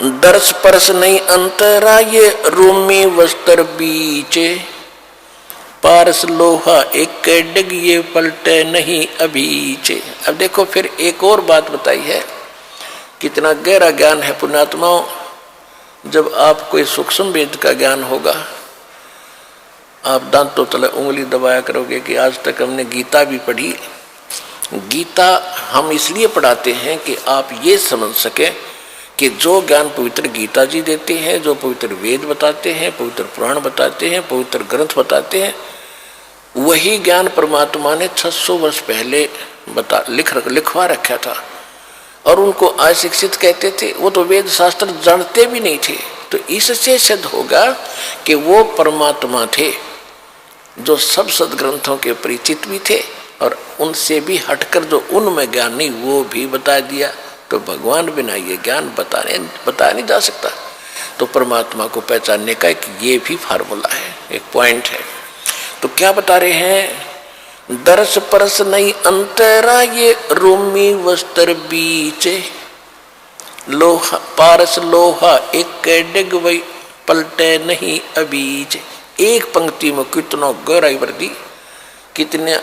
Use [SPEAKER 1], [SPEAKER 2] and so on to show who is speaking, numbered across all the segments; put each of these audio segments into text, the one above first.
[SPEAKER 1] दर्श परस नहीं अंतरा ये रूमी वस्त्र बीचे, पारस लोहा एक डिग ये पलटे नहीं अभीचे। अब देखो फिर एक और बात बताई है, कितना गहरा ज्ञान है पुण्यात्माओं। जब आप कोई सूक्ष्म वेद का ज्ञान होगा, आप दांतों तले उंगली दबाया करोगे कि आज तक हमने गीता भी पढ़ी। गीता हम इसलिए पढ़ाते हैं कि आप ये समझ सके कि जो ज्ञान पवित्र गीता जी देते हैं, जो पवित्र वेद बताते हैं, पवित्र पुराण बताते हैं, पवित्र ग्रंथ बताते हैं, वही ज्ञान परमात्मा ने 600 वर्ष पहले लिखवा रखा था। और उनको अशिक्षित कहते थे, वो तो वेद शास्त्र जानते भी नहीं थे। तो इससे सिद्ध होगा कि वो परमात्मा थे जो सब सदग्रंथों के परिचित भी थे, और उनसे भी हटकर जो उनमें ज्ञान नहीं वो भी बता दिया। तो भगवान बिना ये ज्ञान बताया नहीं जा सकता। तो परमात्मा को पहचानने का एक ये भी फार्मूला है, एक पॉइंट है। तो क्या बता रहे हैं, दर्श परस नहीं अंतरा ये रूमी वस्त्र बीचे, लोहा पारस लोहा एक डिग वही पलटे नहीं अबीच। एक पंक्ति में कितना गहराई वर्दी, कितने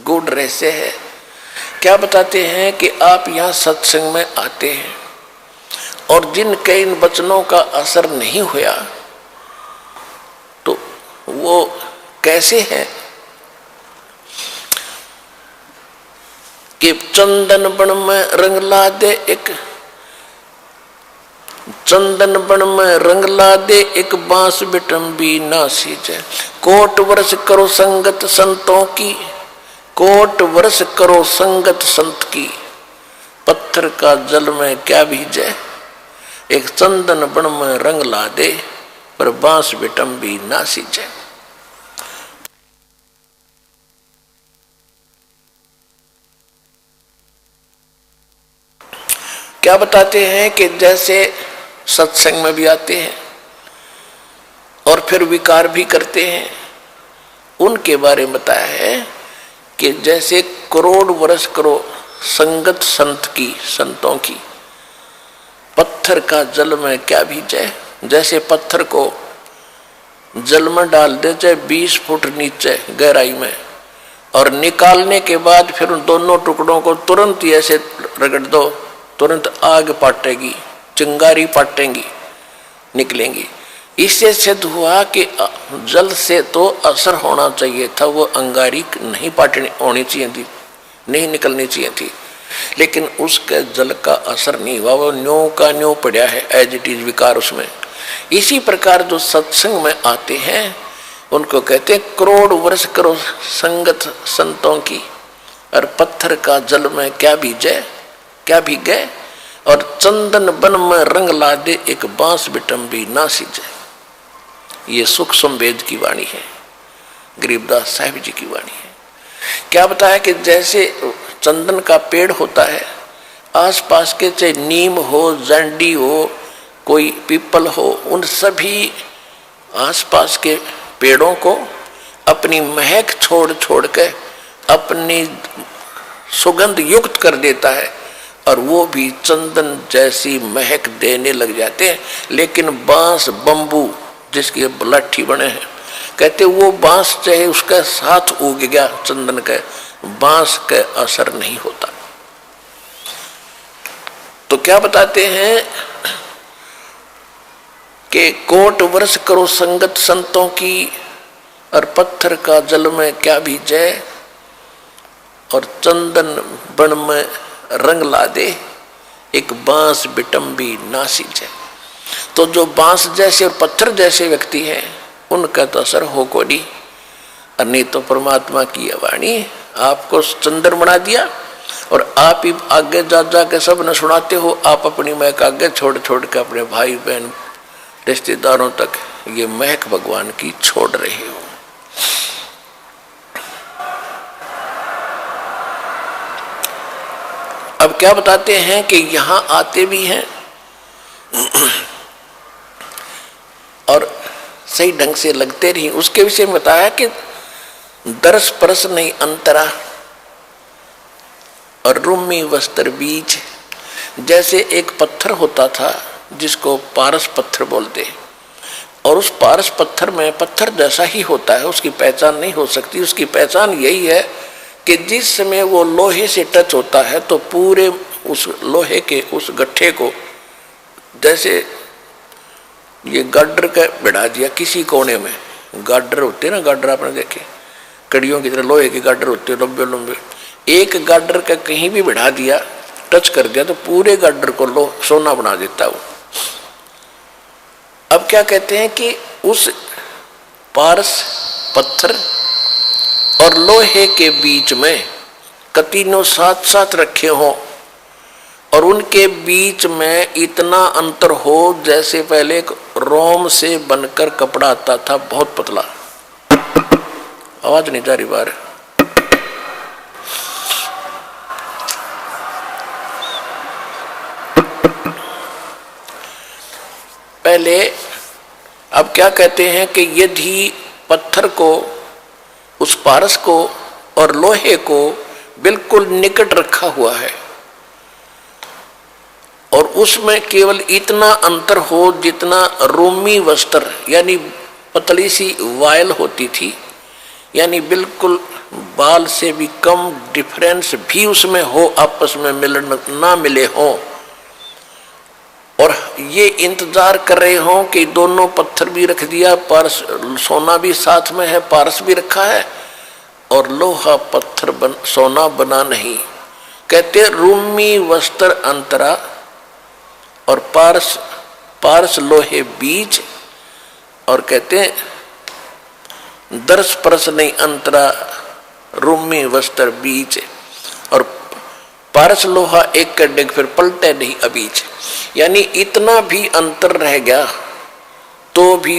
[SPEAKER 1] गुण रहस्य है। क्या बताते हैं कि आप यहाँ सत्संग में आते हैं और जिनके इन वचनों का असर नहीं हुआ तो वो कैसे हैं कि चंदन बन में रंग ला दे एक, चंदन बन में रंग ला दे एक बांस बिटम्बी ना सींचे। कोट वर्ष करो संगत संतों की, कोट वर्ष करो संगत संत की, पत्थर का जल में क्या भीजे। एक चंदन बन में रंग ला दे पर बांस बिटम्बी ना सींचे। क्या बताते हैं कि जैसे सत्संग में भी आते हैं और फिर विकार भी करते हैं, उनके बारे में बताया है कि जैसे करोड़ वर्ष करो संगत संत की, संतों की, पत्थर का जल में क्या भीजे। जैसे पत्थर को जल में डाल दे चाहे 20 फुट नीचे गहराई में, और निकालने के बाद फिर उन दोनों टुकड़ों को तुरंत ही ऐसे रगड़ दो, तुरंत आग पाटेगी, चिंगारी पाटेंगी, निकलेंगी। इससे सिद्ध हुआ कि जल से तो असर होना चाहिए था, वो अंगारी नहीं पाटनी होनी चाहिए थी, नहीं निकलनी चाहिए थी, लेकिन उसके जल का असर नहीं हुआ, वो न्यों का न्यों पड़ा है, एज इट इज विकार उसमें। इसी प्रकार जो सत्संग में आते हैं उनको कहते हैं करोड़ वर्ष करो संगत संतों की, और पत्थर का जल में क्या भीजे, क्या भीगे, और चंदन बन में रंग ला दे एक बांस बिटम्बी ना सींचे। ये सूक्ष्म वेद की वाणी है, गरीबदास साहिब जी की वाणी है। क्या बताया कि जैसे चंदन का पेड़ होता है, आसपास के चाहे नीम हो, जंडी हो, कोई पीपल हो, उन सभी आसपास के पेड़ों को अपनी महक छोड़ छोड़ के अपनी सुगंध युक्त कर देता है, और वो भी चंदन जैसी महक देने लग जाते हैं। लेकिन बांस बंबू जिसकी लाठी बने हैं, कहते वो बांस चाहे उसका साथ उग गया चंदन के, बांस का असर नहीं होता। तो क्या बताते हैं कि कोट वर्ष करो संगत संतों की, और पत्थर का जल में क्या भीजे, और चंदन बन में रंग ला दे एक बांस बिटम्बी ना सींचे। तो जो बांस जैसे और पत्थर जैसे व्यक्ति हैं उनका तो असर हो को नहीं, और नहीं तो परमात्मा की वाणी आपको चंदन बना दिया, और आप ही आगे जा जा के सब न सुनाते हो। आप अपनी महक आगे छोड़ छोड़ के अपने भाई बहन रिश्तेदारों तक ये महक भगवान की छोड़ रहे हो। अब क्या बताते हैं कि यहां आते भी हैं और सही ढंग से लगते नहीं। उसके विषय में बताया कि दर्श परस नहीं अंतरा और रूमी वस्त्र बीच। जैसे एक पत्थर होता था जिसको पारस पत्थर बोलते हैं। और उस पारस पत्थर में पत्थर जैसा ही होता है, उसकी पहचान नहीं हो सकती। उसकी पहचान यही है कि जिस समय वो लोहे से टच होता है तो पूरे उस लोहे के उस गट्ठे को, जैसे ये गाडर का बिठा दिया किसी कोने में, गाडर होते हैं ना, गाडर आपने देखे कड़ियों की तरह लोहे के गाडर होते हैं लंबे लंबे, एक गाडर का कहीं भी बिठा दिया, टच कर दिया तो पूरे गाडर को सोना बना देता वो। अब क्या कहते हैं कि उस पारस पत्थर और लोहे के बीच में तीनों साथ साथ रखे हों और उनके बीच में इतना अंतर हो जैसे पहले एक रोम से बनकर कपड़ा आता था, बहुत पतला। आवाज नहीं जा रही बाहर। पहले अब क्या कहते हैं कि यदि पत्थर को, उस पारस को और लोहे को बिल्कुल निकट रखा हुआ है और उसमें केवल इतना अंतर हो जितना रोमी वस्त्र यानी पतली सी वायल होती थी, यानी बिल्कुल बाल से भी कम डिफरेंस भी उसमें हो, आपस में मिलन ना मिले हो, और ये इंतजार कर रहे हो कि दोनों पत्थर भी रख दिया, पारस सोना भी साथ में है, पारस भी रखा है और लोहा पत्थर सोना बना नहीं। कहते रूमी वस्त्र अंतरा और पारस लोहे बीज, और कहते हैं दर्श परस नहीं अंतरा रूमी वस्त्र बीज, और पारस लोहा एक कर डेग फिर पलटे नहीं अबीच। यानी इतना भी अंतर रह गया तो भी